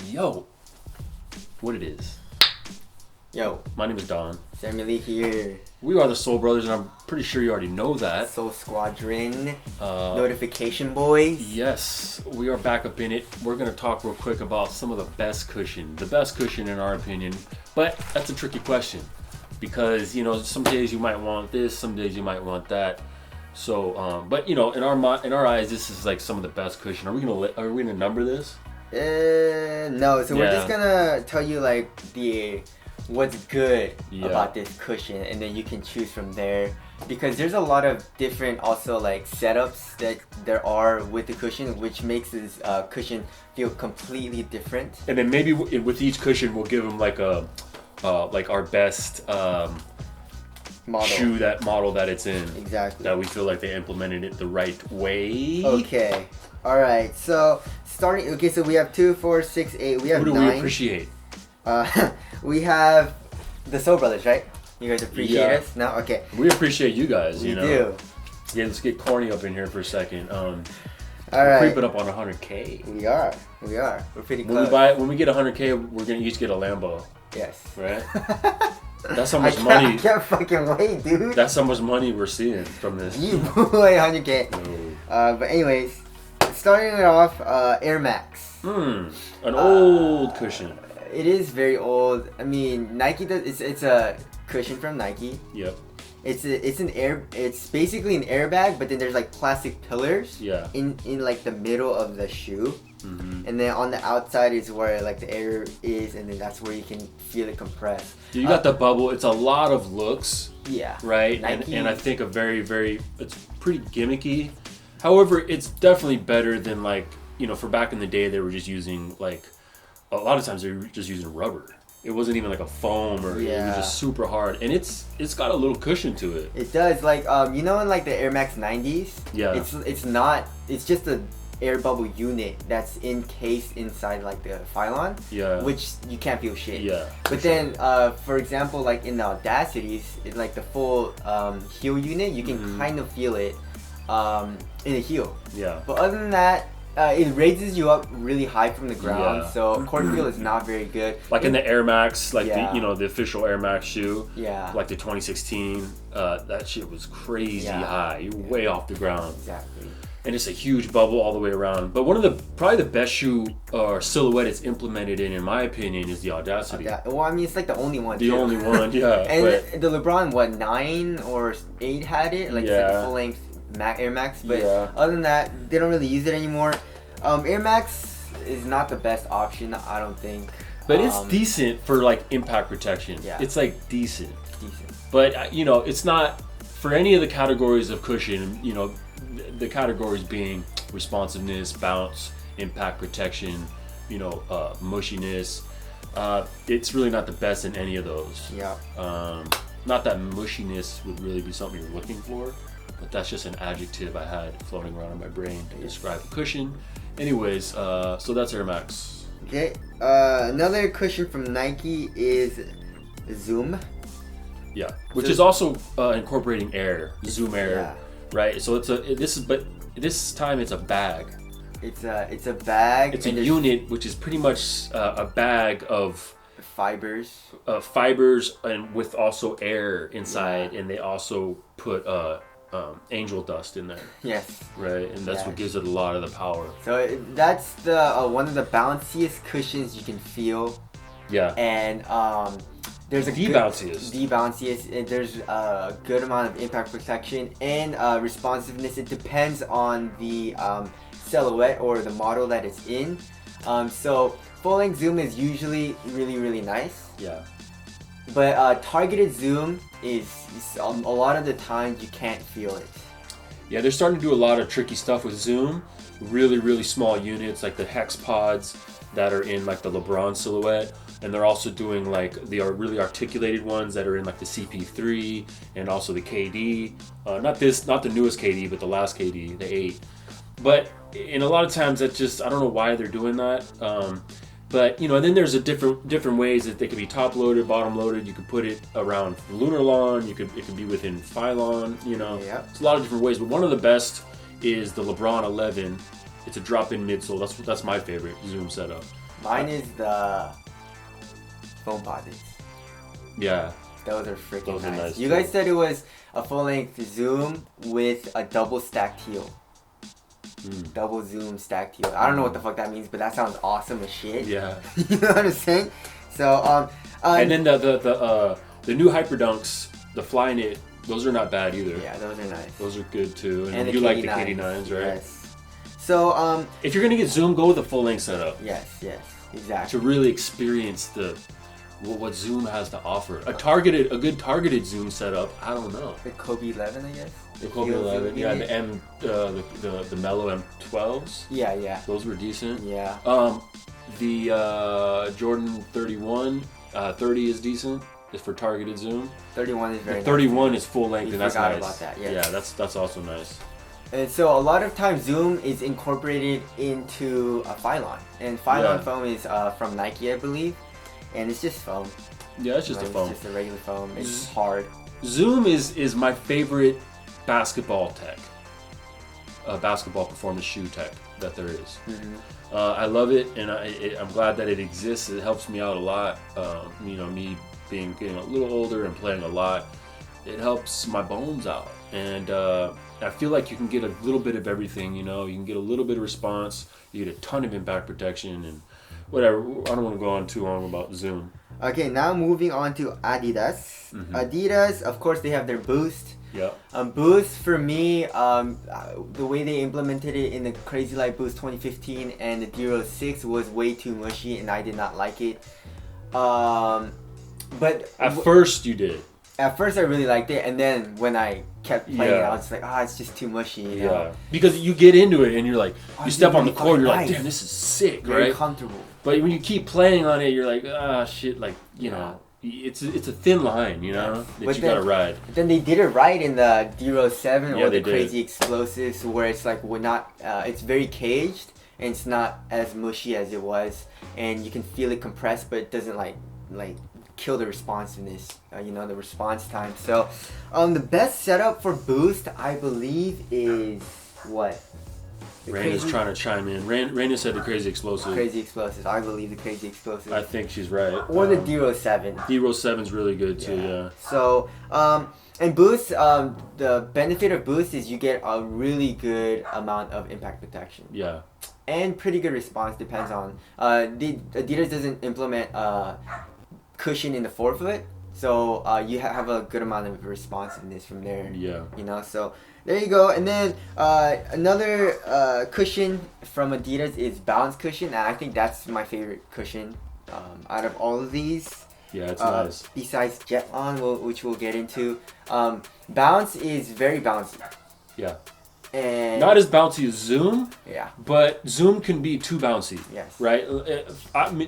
Yo, what it is? Yo, my name is Don. Samuel Lee here. We are the Soul Brothers, and I'm pretty sure you already know that. Soul Squadron, notification boys. Yes, we are back up in it. We're gonna talk real quick about some of the best cushion in our opinion. But that's a tricky question because some days you might want this, some days you might want that. So, but in our eyes, this is like some of the best cushion. Are we gonna number this? No. So we're just gonna tell you like what's good about this cushion, and then you can choose from there. Because there's a lot of different also like setups that there are with the cushion, which makes this cushion feel completely different. And then maybe with each cushion, we'll give them like our best model that it's in. Exactly. That we feel like they implemented it the right way. Okay. All right. So starting. Okay. So we have 2, 4, 6, 8. We have 9. Who do we appreciate? We have the Soul Brothers, right? You guys appreciate us? No? Okay. We appreciate you guys, We do. Yeah, let's get corny up in here for a second. All we're right. creeping up on 100K. We are. We're pretty When close. we get 100K, we're gonna each get a Lambo. Yes. Right? That's how much money. I can't fucking wait, dude. That's how much money we're seeing from this. You boy, 100K. No. But anyways, starting it off, Air Max. An old cushion. It is very old. I mean, Nike does. It's a cushion from Nike. Yep. It's basically an airbag, but then there's like plastic pillars. Yeah. In like the middle of the shoe. Mm-hmm. And then on the outside is where like the air is, and then that's where you can feel it compress. You got the bubble. It's a lot of looks. Yeah. Right. Nike. And I think it's pretty gimmicky. However, it's definitely better than for back in the day they were just using like a lot of times they were just using rubber. It wasn't even like a foam or it was just super hard, and it's got a little cushion to it. It does, like in like the Air Max 90s. Yeah. It's just a air bubble unit that's encased inside like the Phylon. Yeah. Which you can't feel shit. Yeah. But then, for example, like in the Audacities, it's like the full heel unit. You can kind of feel it in the heel. Yeah. But other than that, it raises you up really high from the ground, Yeah. so core feel is not very good. Like in the Air Max, like Yeah. the official Air Max shoe. Yeah. Like the 2016, that shit was crazy Yeah. high. You're way off the ground. Exactly. And it's a huge bubble all the way around. But probably the best shoe or silhouette it's implemented in my opinion, is the Audacity. Well, I mean, it's like the only one. The only one, yeah. And the LeBron, 9 or 8 had it, like it's like a full length Air Max. But other than that, they don't really use it anymore. Air Max is not the best option, I don't think. But it's decent for like impact protection. Yeah. It's like decent. Decent. But it's not for any of the categories of cushion. The categories being responsiveness, bounce, impact protection, mushiness. It's really not the best in any of those. Yeah. Not that mushiness would really be something you're looking for, but that's just an adjective I had floating around in my brain to describe a cushion. Anyways, so that's Air Max. Okay. Another cushion from Nike is Zoom. Yeah, which is also incorporating air, Zoom Air. Yeah. Right, so this time it's a bag. It's a bag. It's a unit, which is pretty much a bag of fibers. Fibers, and with also air inside, and they also put angel dust in there. Yes. Right, and that's what gives it a lot of the power. So that's the one of the bounciest cushions you can feel. Yeah. And there's the bounciest. There's a good amount of impact protection and responsiveness. It depends on the silhouette or the model that it's in. So full length zoom is usually really, really nice. Yeah. But targeted zoom is a lot of the times you can't feel it. Yeah, they're starting to do a lot of tricky stuff with zoom. Really, really small units like the hex pods that are in like the LeBron silhouette. And they're also doing like the really articulated ones that are in like the CP3 and also the KD. Not the newest KD, but the last KD, the 8. But in a lot of times that I don't know why they're doing that. But and then there's a different ways that they could be top loaded, bottom loaded. You could put it around lunar lawn. It could be within phylon. Yep. It's a lot of different ways. But one of the best is the LeBron 11. It's a drop-in midsole. That's my favorite zoom setup. Mine is the foam posits. Yeah. Those are freaking nice. You too. guys said it was a full-length zoom with a double stacked heel. Double zoom stacked heel. I don't know what the fuck that means, but that sounds awesome as shit. Yeah. You know what I'm saying? So and then the new Hyperdunks, the fly knit, those are not bad either. Yeah, those are nice. Those are good too. And you like the KD9s, right? Yes. So if you're gonna get zoom, go with the full length setup. Yes, exactly. To really experience what zoom has to offer. A good targeted zoom setup. I don't know. The Kobe 11, I guess. The Kobe 11, yeah, the Mellow M12s. Yeah. Those were decent. Yeah. The Jordan 31, 30 is decent. It's for targeted zoom. 31 is very nice. 31 is full length, We and that's forgot nice. about that, yes. Yeah, that's also nice. And so a lot of times zoom is incorporated into a phylon. And phylon foam is from Nike, I believe. And it's just foam. Yeah, it's just a foam. It's just a regular foam. It's hard. Zoom is my favorite basketball tech. Basketball performance shoe tech that there is. I love it, and I'm glad that it exists. It helps me out a lot. Me getting a little older and playing a lot, it helps my bones out. And I feel like you can get a little bit of everything. You can get a little bit of response. You get a ton of impact protection and whatever. I don't want to go on too long about zoom. Okay, now moving on to Adidas. Adidas, of course, they have their Boost. Yeah. Boost for me, the way they implemented it in the Crazy Light Boost 2015 and the Dero 6 was way too mushy, and I did not like it. But at first you did. At first I really liked it, and then when I kept playing it, I was like, it's just too mushy. You know? Because you get into it and you're like, you step on the court, you're like, damn, this is sick, very right? comfortable. But when you keep playing on it, you're like, shit, like, you know. It's a thin line, that you gotta ride. But then they did it right in the Dero 7 or the Crazy did. Explosives, where it's like it's very caged and it's not as mushy as it was, and you can feel it compressed, but it doesn't like kill the responsiveness, the response time. So, the best setup for Boost, I believe, is what? Raina's trying to chime in. Raina said the Crazy Explosive. Crazy Explosives. I believe the Crazy Explosive. I think she's right. Or the Dero 7. Dero 7's really good too, yeah. So, and Boost, the benefit of Boost is you get a really good amount of impact protection. Yeah. And pretty good response, depends on. Adidas doesn't implement cushion in the forefoot, so you have a good amount of responsiveness from there. Yeah. So there you go. And then another cushion from Adidas is Bounce Cushion, and I think that's my favorite cushion out of all of these. Yeah, it's nice. Besides Jetlon, which we'll get into. Bounce is very bouncy. Yeah. And not as bouncy as Zoom. Yeah. But Zoom can be too bouncy. Yes. Right?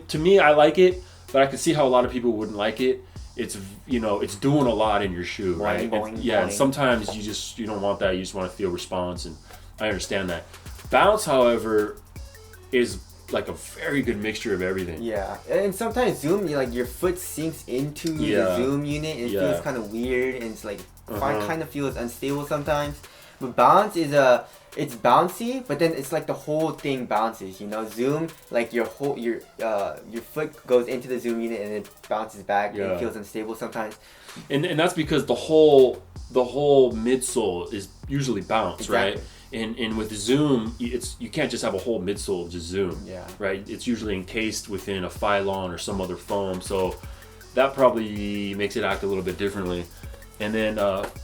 To me, I like it, but I can see how a lot of people wouldn't like it. It's it's doing a lot in your shoe, right? Boing, and sometimes you don't want that. You just want to feel response, and I understand that. Bounce, however, is like a very good mixture of everything. Yeah, and sometimes Zoom, your foot sinks into the Zoom unit, and it feels kind of weird, and it's like kind of feels unstable sometimes. But Bounce is it's bouncy, but then it's like the whole thing bounces. Zoom, like your foot goes into the Zoom unit and it bounces back. And it feels unstable sometimes. And that's because the whole midsole is usually bounce, right? And with Zoom, you can't just have a whole midsole of just Zoom. Yeah. Right. It's usually encased within a phylon or some other foam, so that probably makes it act a little bit differently. And then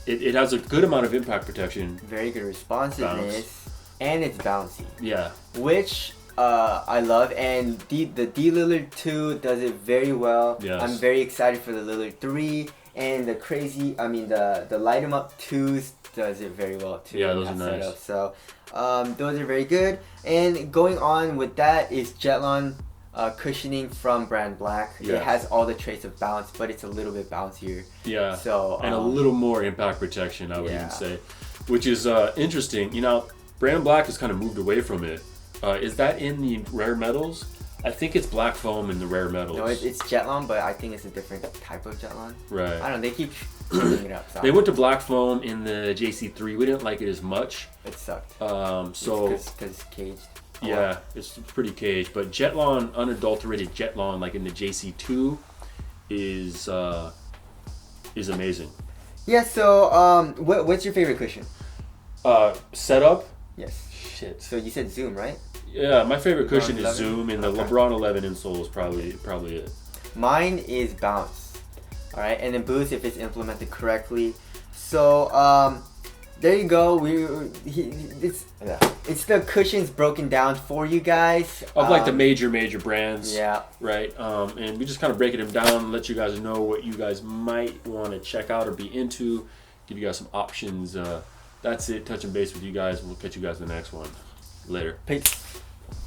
it has a good amount of impact protection. Very good responsiveness. And it's bouncy. Yeah. Which I love. And the D Lillard 2 does it very well. Yes. I'm very excited for the Lillard 3. And the Light 'em Up 2s does it very well too. Yeah, those are nice. Setup. So those are very good. And going on with that is Jetlon cushioning from Brand Black. Yes. It has all the traits of bounce, but it's a little bit bouncier. Yeah. So and a little more impact protection, I would even say, which is interesting. Brand Black has kind of moved away from it. Is that in the rare metals? I think it's black foam in the rare metals. No, it's Jetlon, but I think it's a different type of Jetlon. Right. I don't know. They keep changing it up. So They went to black foam in the JC3. We didn't like it as much. It sucked. So because it's caged. Yeah, it's pretty caged. But Jetlon, unadulterated Jetlon, like in the JC2, is amazing. Yeah. So what's your favorite cushion? Setup. Yes. Shit. So you said Zoom, right? Yeah, my favorite LeBron cushion 11? is Zoom, and the Okay. LeBron 11 insole is probably it. Mine is Bounce. All right, and then Boost if it's implemented correctly. So there you go. It's the cushions broken down for you guys Of like the major brands. Yeah. Right. And we just kind of breaking them down and let you guys know what you guys might want to check out or be into. Give you guys some options. That's it. Touching base with you guys. We'll catch you guys in the next one. Later. Peace.